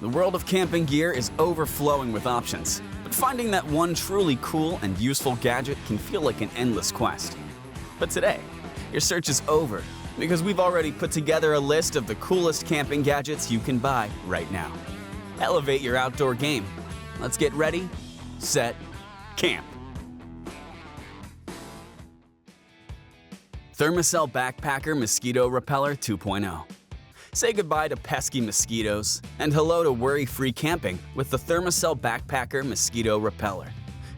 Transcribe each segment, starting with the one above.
The world of camping gear is overflowing with options, but finding that one truly cool and useful gadget can feel like an endless quest. But today, your search is over because we've already put together a list of the coolest camping gadgets you can buy right now. Elevate your outdoor game. Let's get ready, set, camp. Thermacell Backpacker Mosquito Repeller 2.0. Say goodbye to pesky mosquitoes and hello to worry-free camping with the Thermacell Backpacker Mosquito Repeller.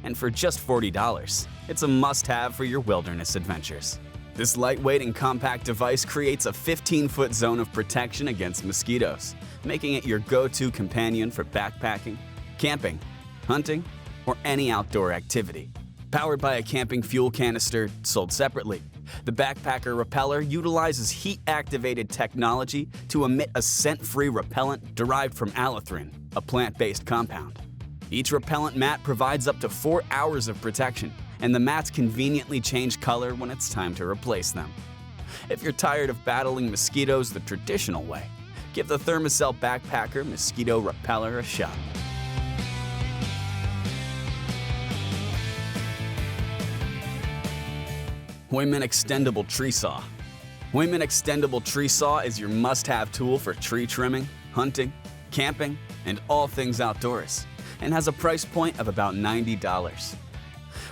And for just $40, it's a must-have for your wilderness adventures. This lightweight and compact device creates a 15-foot zone of protection against mosquitoes, making it your go-to companion for backpacking, camping, hunting, or any outdoor activity. Powered by a camping fuel canister sold separately, the Backpacker Repeller utilizes heat-activated technology to emit a scent-free repellent derived from alethrin, a plant-based compound. Each repellent mat provides up to 4 hours of protection, and the mats conveniently change color when it's time to replace them. If you're tired of battling mosquitoes the traditional way, give the Thermacell Backpacker Mosquito Repeller a shot. Hooyman Extendable Tree Saw. Hooyman Extendable Tree Saw is your must-have tool for tree trimming, hunting, camping, and all things outdoors, and has a price point of about $90.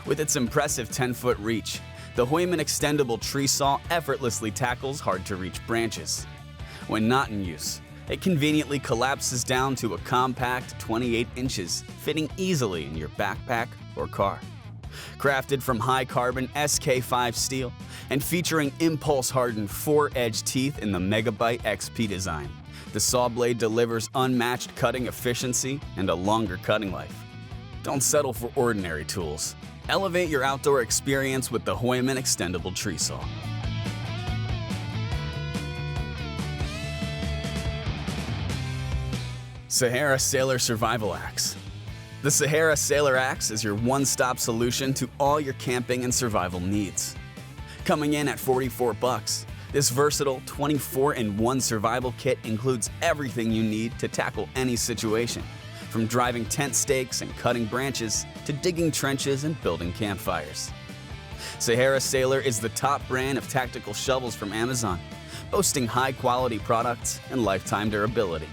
With its impressive 10-foot reach, the Hooyman Extendable Tree Saw effortlessly tackles hard-to-reach branches. When not in use, it conveniently collapses down to a compact 28 inches, fitting easily in your backpack or car. Crafted from high-carbon SK5 steel and featuring impulse-hardened 4-edge teeth in the Megabyte XP design, the saw blade delivers unmatched cutting efficiency and a longer cutting life. Don't settle for ordinary tools. Elevate your outdoor experience with the Hooyman Extendable Tree Saw. Sahara Sailor Survival Axe. The Sahara Sailor Axe is your one-stop solution to all your camping and survival needs. Coming in at $44, this versatile 24-in-1 survival kit includes everything you need to tackle any situation, from driving tent stakes and cutting branches to digging trenches and building campfires. Sahara Sailor is the top brand of tactical shovels from Amazon, boasting high-quality products and lifetime durability.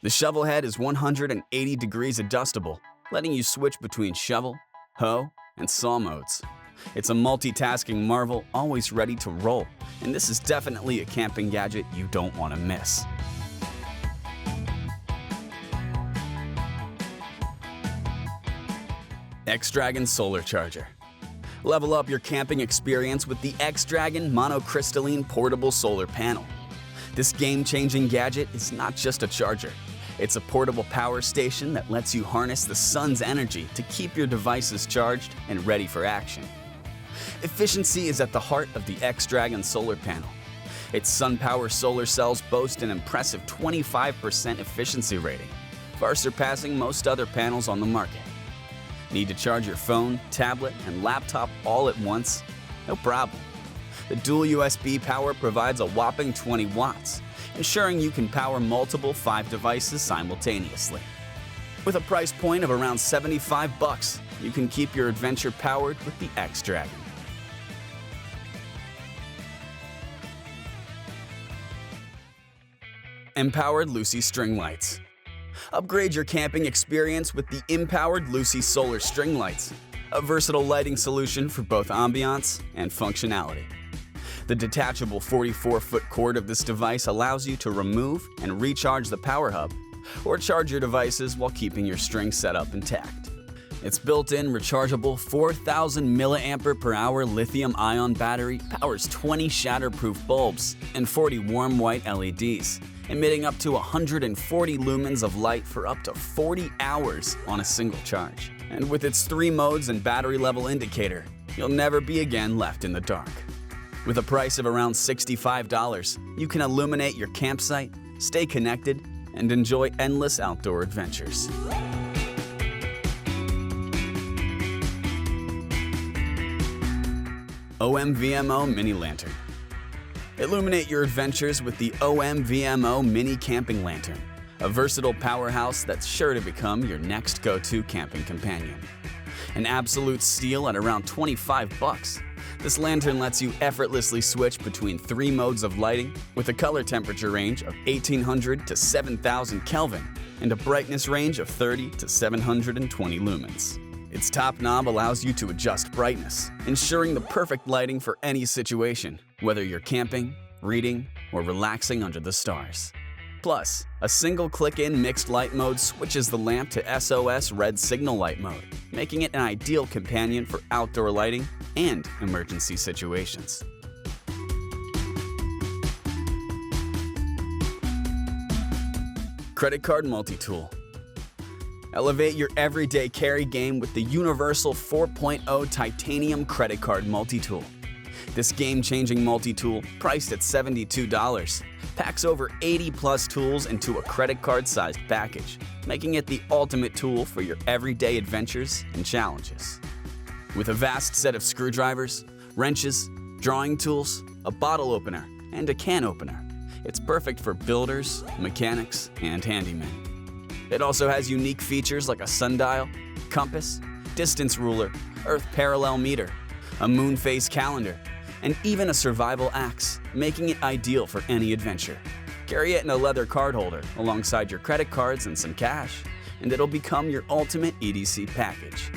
The shovel head is 180 degrees adjustable, letting you switch between shovel, hoe, and saw modes. It's a multitasking marvel, always ready to roll, and this is definitely a camping gadget you don't want to miss. X-Dragon Solar Charger. Level up your camping experience with the X-Dragon monocrystalline portable solar panel. This game-changing gadget is not just a charger. It's a portable power station that lets you harness the sun's energy to keep your devices charged and ready for action. Efficiency is at the heart of the X-Dragon solar panel. Its SunPower solar cells boast an impressive 25% efficiency rating, far surpassing most other panels on the market. Need to charge your phone, tablet, and laptop all at once? No problem. The dual USB power provides a whopping 20 watts, ensuring you can power multiple 5 devices simultaneously. With a price point of around $75, you can keep your adventure powered with the X-Dragon. MPowerd Luci String Lights. Upgrade your camping experience with the MPowerd Luci Solar String Lights, a versatile lighting solution for both ambiance and functionality. The detachable 44-foot cord of this device allows you to remove and recharge the power hub, or charge your devices while keeping your string setup intact. Its built-in rechargeable 4,000 mAh lithium-ion battery powers 20 shatterproof bulbs and 40 warm white LEDs, emitting up to 140 lumens of light for up to 40 hours on a single charge. And with its 3 modes and battery level indicator, you'll never be again left in the dark. With a price of around $65, you can illuminate your campsite, stay connected, and enjoy endless outdoor adventures. OMVMO Mini Lantern. Illuminate your adventures with the OMVMO Mini Camping Lantern, a versatile powerhouse that's sure to become your next go-to camping companion. An absolute steal at around $25, this lantern lets you effortlessly switch between 3 modes of lighting with a color temperature range of 1800 to 7000 Kelvin and a brightness range of 30 to 720 lumens. Its top knob allows you to adjust brightness, ensuring the perfect lighting for any situation, whether you're camping, reading, or relaxing under the stars. Plus, a single click-in mixed light mode switches the lamp to SOS red signal light mode, making it an ideal companion for outdoor lighting and emergency situations. Credit Card Multitool. Elevate your everyday carry game with the Universal 4.0 Titanium Credit Card Multitool. This game-changing multi-tool, priced at $72, packs over 80-plus tools into a credit card-sized package, making it the ultimate tool for your everyday adventures and challenges. With a vast set of screwdrivers, wrenches, drawing tools, a bottle opener, and a can opener, it's perfect for builders, mechanics, and handymen. It also has unique features like a sundial, compass, distance ruler, earth parallel meter, a moon phase calendar, and even a survival axe, making it ideal for any adventure. Carry it in a leather card holder alongside your credit cards and some cash, and it'll become your ultimate EDC package.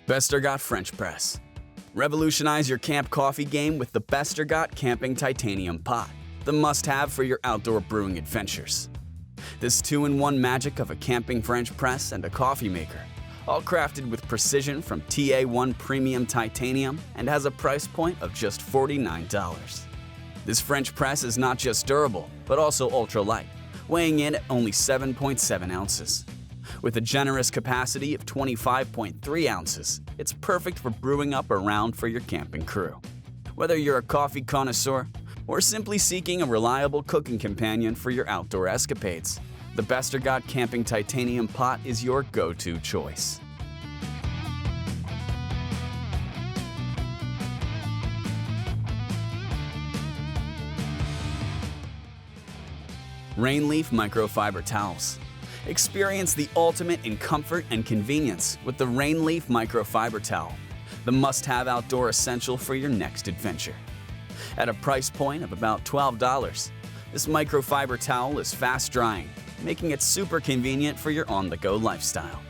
Bestargot French Press. Revolutionize your camp coffee game with the Bestargot Camping Titanium Pot, the must-have for your outdoor brewing adventures. This 2-in-1 magic of a camping French press and a coffee maker, all crafted with precision from TA1 premium titanium and has a price point of just $49. This French press is not just durable, but also ultra-light, weighing in at only 7.7 ounces. With a generous capacity of 25.3 ounces, it's perfect for brewing up a round for your camping crew. Whether you're a coffee connoisseur or simply seeking a reliable cooking companion for your outdoor escapades, the Bestargot Camping Titanium Pot is your go-to choice. Rainleaf Microfiber Towels. Experience the ultimate in comfort and convenience with the Rainleaf Microfiber Towel, the must-have outdoor essential for your next adventure. At a price point of about $12, this microfiber towel is fast-drying, making it super convenient for your on-the-go lifestyle.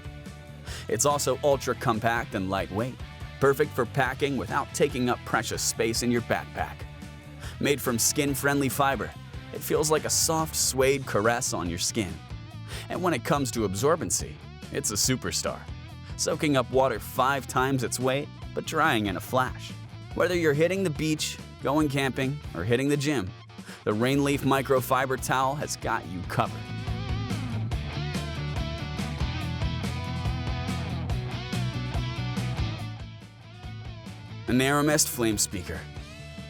It's also ultra-compact and lightweight, perfect for packing without taking up precious space in your backpack. Made from skin-friendly fiber, it feels like a soft suede caress on your skin. And when it comes to absorbency, it's a superstar, soaking up water 5 times its weight, but drying in a flash. Whether you're hitting the beach, going camping, or hitting the gym, the Rainleaf Microfiber Towel has got you covered. Anerimist Flame Speaker.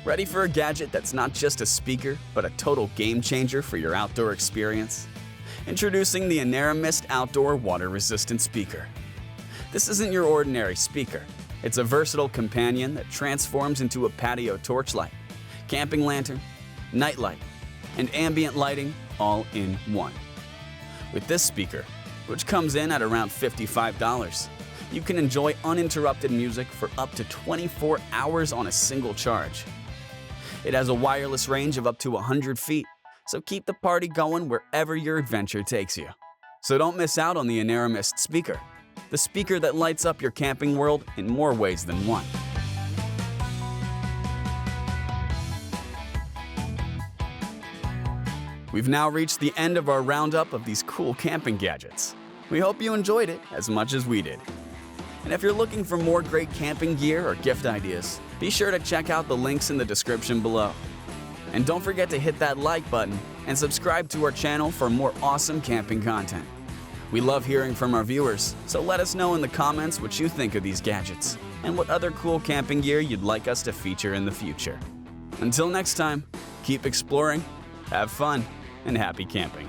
Ready for a gadget that's not just a speaker, but a total game changer for your outdoor experience? Introducing the Anerimist Outdoor Water-Resistant Speaker. This isn't your ordinary speaker. It's a versatile companion that transforms into a patio torchlight, camping lantern, nightlight, and ambient lighting all in one. With this speaker, which comes in at around $55, you can enjoy uninterrupted music for up to 24 hours on a single charge. It has a wireless range of up to 100 feet, so keep the party going wherever your adventure takes you. So don't miss out on the Anerimist speaker, the speaker that lights up your camping world in more ways than one. We've now reached the end of our roundup of these cool camping gadgets. We hope you enjoyed it as much as we did. And if you're looking for more great camping gear or gift ideas, be sure to check out the links in the description below. And don't forget to hit that like button and subscribe to our channel for more awesome camping content. We love hearing from our viewers, so let us know in the comments what you think of these gadgets and what other cool camping gear you'd like us to feature in the future. Until next time, keep exploring, have fun, and happy camping.